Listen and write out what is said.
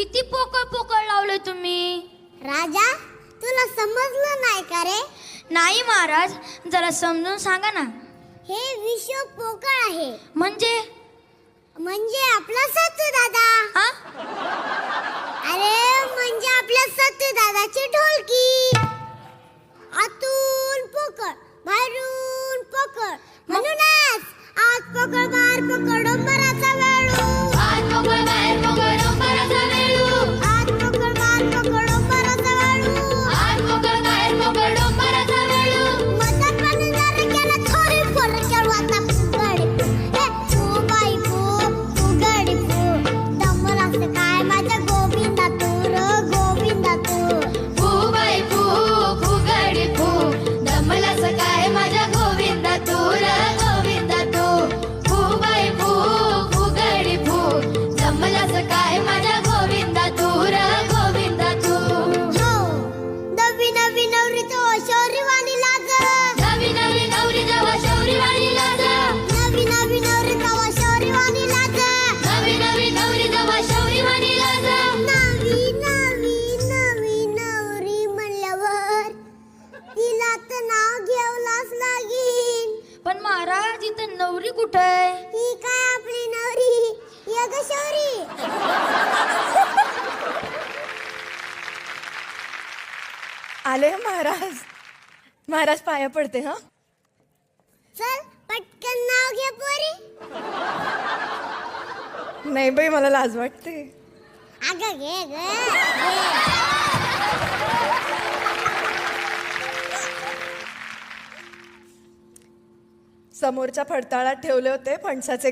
किती पोकळ पोकळ लावले तुम्ही? राजा, तुला समजलं नाही का रे? नाही महाराज, जरा समजून सांगा ना. हे विश्व पोकळ आहे. म्हणजे आपला सत्तू दादा. हा? अरे म्हणजे आपल्या सत्तू दादाची ढोलकी. आतून पोकळ, बाहेरून पोकळ. म्हणूनच आज पोकळ बाहेर पोकळ डोंबराचा वेळू. आज पोकळ बाहेर पोकळ डोंबराचा वेळू. आज पोकळ बाहेर पोकळ डोंबराचा वेळू. आज पोकळ बाहेर पोकळ डोंबराचा वेळू. मदत पण जरा केलं थोडी फरक केलं आता फुगडी. हे फु बाई फुगडी फु. दमल असं काय माझ्या गोविंदा तू र गोविंदा तू. फू बाई फू, फुगडी फू. दमला सकाय माझ्या गोविंदा तू र गोविंदा तू. फू बाई फू, फुगडी फू. दमला सकाय माझ्या गोविंदा तू र गोविंदा तू. हो नवी नवी नवरी तो शौर्यवाणी लाज. नवी नवी नवरी जेव्हा शौर्यवाणी लाज. नवी नवी नवरी तवा शौर्यवाणी लाज. नवी नवी नवरी जेव्हा शौर्यवाणी लाज. नवी नवी नवी नवरी म्हणल्यावर तिला तर नाव घ्यावंच लागेल. पण महाराज इथं नवरी कुठे आहे? ही काय आपली नवरी यगशौरी. आले महाराज. महाराज पाया पडते. हा चल पटकन नाव घे पोरी. नाही बाई, मला लाज वाटते. अगं घे ग. समोरच्या फडताळात ठेवले होते फणसाचे